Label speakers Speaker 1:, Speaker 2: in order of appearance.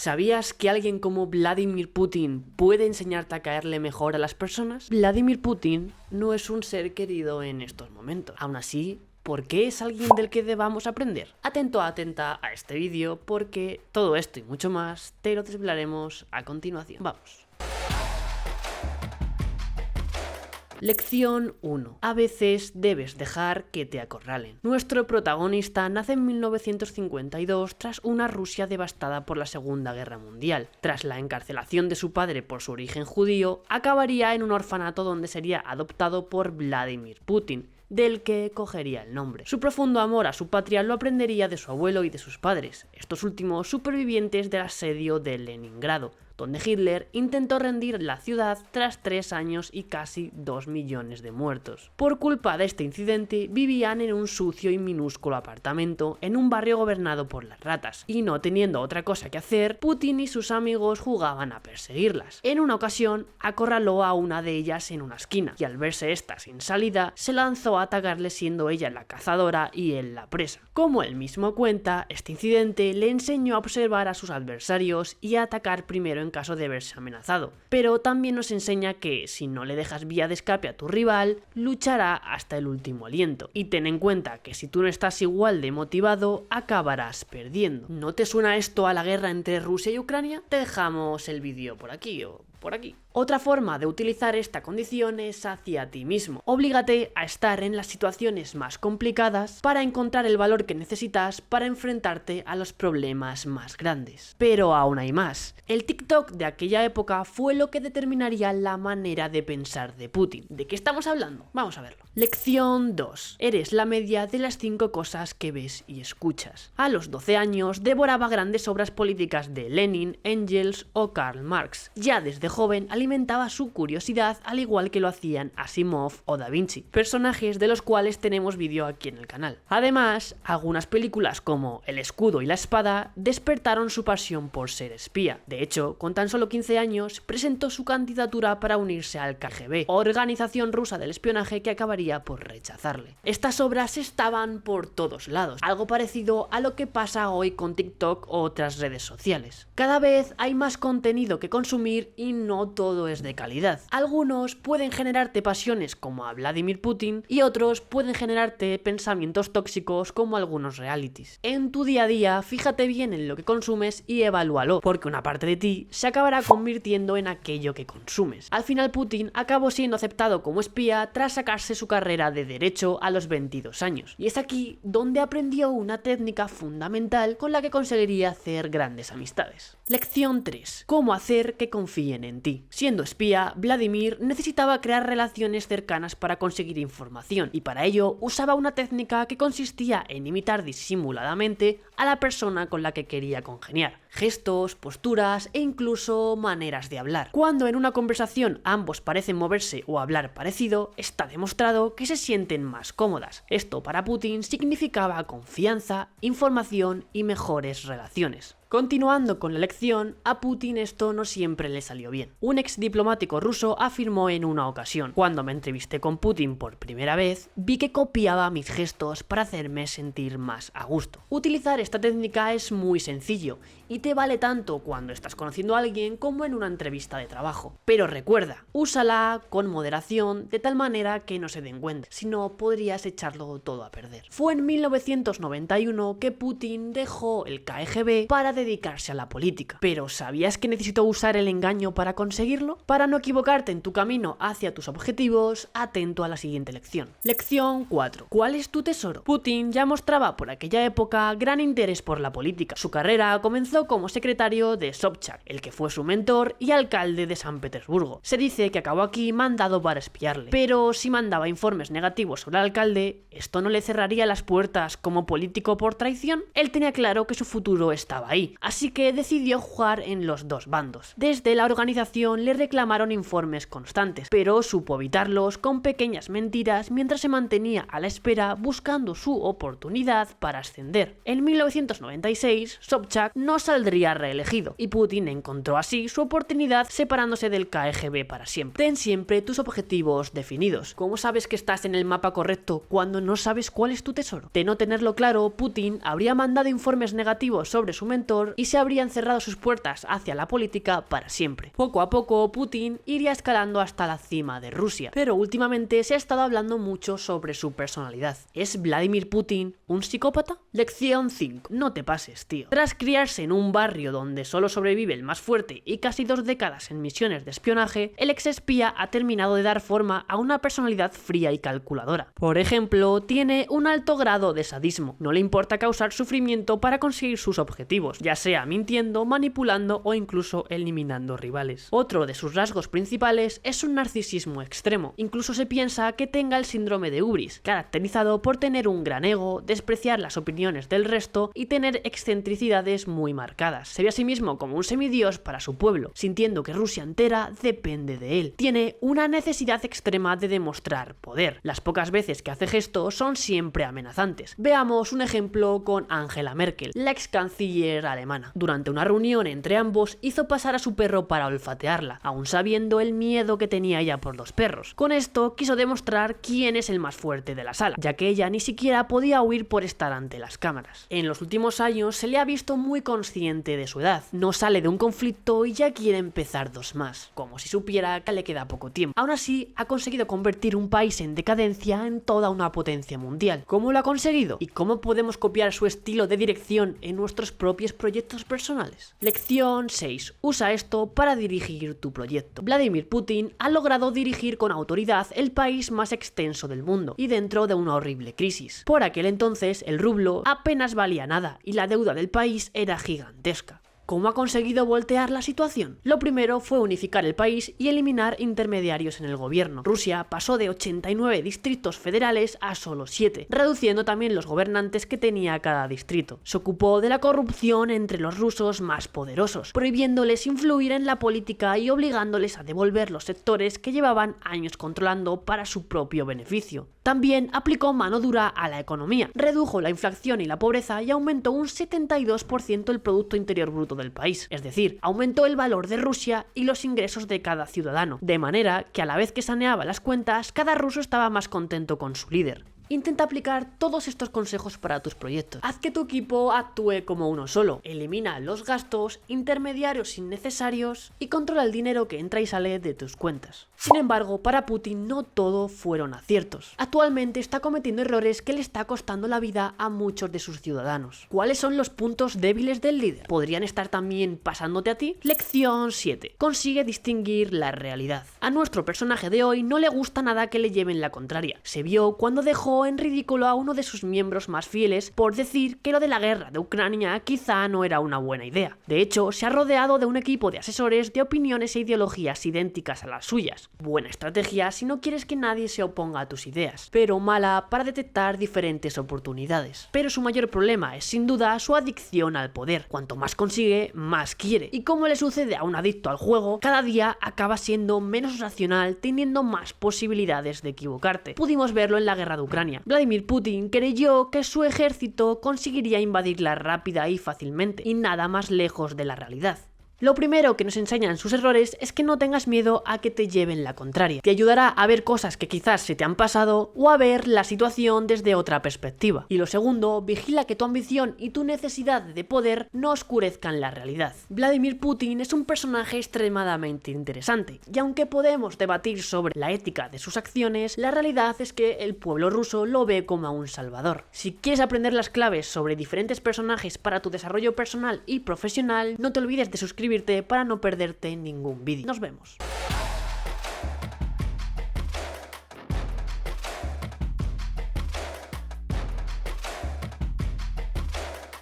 Speaker 1: ¿Sabías que alguien como Vladimir Putin puede enseñarte a caerle mejor a las personas? Vladimir Putin no es un ser querido en estos momentos. Aún así, ¿por qué es alguien del que debamos aprender? Atento o atenta a este vídeo porque todo esto y mucho más te lo desvelaremos a continuación. Vamos. Lección 1. A veces debes dejar que te acorralen. Nuestro protagonista nace en 1952 tras una Rusia devastada por la Segunda Guerra Mundial. Tras la encarcelación de su padre por su origen judío, acabaría en un orfanato donde sería adoptado por Vladimir Putin, del que cogería el nombre. Su profundo amor a su patria lo aprendería de su abuelo y de sus padres, estos últimos supervivientes del asedio de Leningrado, donde Hitler intentó rendir la ciudad tras 3 años y casi 2 millones de muertos. Por culpa de este incidente, vivían en un sucio y minúsculo apartamento en un barrio gobernado por las ratas, y no teniendo otra cosa que hacer, Putin y sus amigos jugaban a perseguirlas. En una ocasión, acorraló a una de ellas en una esquina, y al verse esta sin salida, se lanzó a atacarle siendo ella la cazadora y él la presa. Como él mismo cuenta, este incidente le enseñó a observar a sus adversarios y a atacar primero en caso de verse amenazado, pero también nos enseña que si no le dejas vía de escape a tu rival, luchará hasta el último aliento. Y ten en cuenta que si tú no estás igual de motivado, acabarás perdiendo. ¿No te suena esto a la guerra entre Rusia y Ucrania? Te dejamos el vídeo por aquí o por aquí. Otra forma de utilizar esta condición es hacia ti mismo. Oblígate a estar en las situaciones más complicadas para encontrar el valor que necesitas para enfrentarte a los problemas más grandes. Pero aún hay más. El TikTok de aquella época fue lo que determinaría la manera de pensar de Putin. ¿De qué estamos hablando? Vamos a verlo. Lección 2. Eres la media de las 5 cosas que ves y escuchas. A los 12 años devoraba grandes obras políticas de Lenin, Engels o Karl Marx. Ya desde joven alimentaba su curiosidad al igual que lo hacían Asimov o Da Vinci, personajes de los cuales tenemos vídeo aquí en el canal. Además, algunas películas como El escudo y la espada despertaron su pasión por ser espía. De hecho, con tan solo 15 años presentó su candidatura para unirse al KGB, organización rusa del espionaje que acabaría por rechazarle. Estas obras estaban por todos lados, algo parecido a lo que pasa hoy con TikTok o otras redes sociales. Cada vez hay más contenido que consumir y no todo es de calidad. Algunos pueden generarte pasiones como a Vladimir Putin y otros pueden generarte pensamientos tóxicos como algunos realities. En tu día a día, fíjate bien en lo que consumes y evalúalo, porque una parte de ti se acabará convirtiendo en aquello que consumes. Al final Putin acabó siendo aceptado como espía tras sacarse su carrera de derecho a los 22 años. Y es aquí donde aprendió una técnica fundamental con la que conseguiría hacer grandes amistades. Lección 3. Cómo hacer que confíen en ti. Siendo espía, Vladimir necesitaba crear relaciones cercanas para conseguir información, y para ello usaba una técnica que consistía en imitar disimuladamente a la persona con la que quería congeniar. Gestos, posturas e incluso maneras de hablar. Cuando en una conversación ambos parecen moverse o hablar parecido, está demostrado que se sienten más cómodas. Esto para Putin significaba confianza, información y mejores relaciones. Continuando con la lección, a Putin esto no siempre le salió bien. Un ex diplomático ruso afirmó en una ocasión: cuando me entrevisté con Putin por primera vez, vi que copiaba mis gestos para hacerme sentir más a gusto. Utilizar esta técnica es muy sencillo y te vale tanto cuando estás conociendo a alguien como en una entrevista de trabajo. Pero recuerda, úsala con moderación de tal manera que no se den cuenta, si no podrías echarlo todo a perder. Fue en 1991 que Putin dejó el KGB para dedicarse a la política. Pero ¿sabías que necesitó usar el engaño para conseguirlo? Para no equivocarte en tu camino hacia tus objetivos, atento a la siguiente lección. Lección 4. ¿Cuál es tu tesoro? Putin ya mostraba por aquella época gran interés por la política. Su carrera comenzó como secretario de Sobchak, el que fue su mentor y alcalde de San Petersburgo. Se dice que acabó aquí mandado para espiarle, pero si mandaba informes negativos sobre el alcalde, ¿esto no le cerraría las puertas como político por traición? Él tenía claro que su futuro estaba ahí, así que decidió jugar en los dos bandos. Desde la organización le reclamaron informes constantes, pero supo evitarlos con pequeñas mentiras mientras se mantenía a la espera buscando su oportunidad para ascender. En 1996, Sobchak no saldría reelegido y Putin encontró así su oportunidad separándose del KGB para siempre. Ten siempre tus objetivos definidos. ¿Cómo sabes que estás en el mapa correcto cuando no sabes cuál es tu tesoro? De no tenerlo claro, Putin habría mandado informes negativos sobre su mentor dictador y se habrían cerrado sus puertas hacia la política para siempre. Poco a poco, Putin iría escalando hasta la cima de Rusia, pero últimamente se ha estado hablando mucho sobre su personalidad. ¿Es Vladimir Putin un psicópata? Lección 5. No te pases, tío. Tras criarse en un barrio donde solo sobrevive el más fuerte y casi 2 décadas en misiones de espionaje, el exespía ha terminado de dar forma a una personalidad fría y calculadora. Por ejemplo, tiene un alto grado de sadismo. No le importa causar sufrimiento para conseguir sus objetivos, ya sea mintiendo, manipulando o incluso eliminando rivales. Otro de sus rasgos principales es un narcisismo extremo. Incluso se piensa que tenga el síndrome de Ubris, caracterizado por tener un gran ego, despreciar las opiniones del resto y tener excentricidades muy marcadas. Se ve a sí mismo como un semidios para su pueblo, sintiendo que Rusia entera depende de él. Tiene una necesidad extrema de demostrar poder. Las pocas veces que hace gestos son siempre amenazantes. Veamos un ejemplo con Angela Merkel, la ex canciller alemana. Durante una reunión entre ambos hizo pasar a su perro para olfatearla, aun sabiendo el miedo que tenía ella por los perros. Con esto quiso demostrar quién es el más fuerte de la sala, ya que ella ni siquiera podía huir por estar ante las cámaras. En los últimos años se le ha visto muy consciente de su edad. No sale de un conflicto y ya quiere empezar 2 más, como si supiera que le queda poco tiempo. Aún así, ha conseguido convertir un país en decadencia en toda una potencia mundial. ¿Cómo lo ha conseguido? ¿Y cómo podemos copiar su estilo de dirección en nuestros propios proyectos personales? Lección 6. Usa esto para dirigir tu proyecto. Vladimir Putin ha logrado dirigir con autoridad el país más extenso del mundo y dentro de una horrible crisis. Por aquel entonces, el rublo apenas valía nada y la deuda del país era gigantesca. ¿Cómo ha conseguido voltear la situación? Lo primero fue unificar el país y eliminar intermediarios en el gobierno. Rusia pasó de 89 distritos federales a solo 7, reduciendo también los gobernantes que tenía cada distrito. Se ocupó de la corrupción entre los rusos más poderosos, prohibiéndoles influir en la política y obligándoles a devolver los sectores que llevaban años controlando para su propio beneficio. También aplicó mano dura a la economía, redujo la inflación y la pobreza y aumentó un 72% el Producto Interior Bruto del país, es decir, aumentó el valor de Rusia y los ingresos de cada ciudadano, de manera que a la vez que saneaba las cuentas, cada ruso estaba más contento con su líder. Intenta aplicar todos estos consejos para tus proyectos. Haz que tu equipo actúe como uno solo. Elimina los gastos, intermediarios innecesarios y controla el dinero que entra y sale de tus cuentas. Sin embargo, para Putin no todo fueron aciertos. Actualmente está cometiendo errores que le está costando la vida a muchos de sus ciudadanos. ¿Cuáles son los puntos débiles del líder? ¿Podrían estar también pasándote a ti? Lección 7. Consigue distinguir la realidad. A nuestro personaje de hoy no le gusta nada que le lleven la contraria. Se vio cuando dejó en ridículo a uno de sus miembros más fieles por decir que lo de la guerra de Ucrania quizá no era una buena idea. De hecho, se ha rodeado de un equipo de asesores de opiniones e ideologías idénticas a las suyas. Buena estrategia si no quieres que nadie se oponga a tus ideas, pero mala para detectar diferentes oportunidades. Pero su mayor problema es sin duda su adicción al poder. Cuanto más consigue, más quiere. Y como le sucede a un adicto al juego, cada día acaba siendo menos racional, teniendo más posibilidades de equivocarte. Pudimos verlo en la guerra de Ucrania. Vladimir Putin creyó que su ejército conseguiría invadirla rápida y fácilmente, y nada más lejos de la realidad. Lo primero que nos enseñan sus errores es que no tengas miedo a que te lleven la contraria. Te ayudará a ver cosas que quizás se te han pasado o a ver la situación desde otra perspectiva. Y lo segundo, vigila que tu ambición y tu necesidad de poder no oscurezcan la realidad. Vladimir Putin es un personaje extremadamente interesante y aunque podemos debatir sobre la ética de sus acciones, la realidad es que el pueblo ruso lo ve como a un salvador. Si quieres aprender las claves sobre diferentes personajes para tu desarrollo personal y profesional, no te olvides de suscribirte para no perderte ningún vídeo. Nos vemos.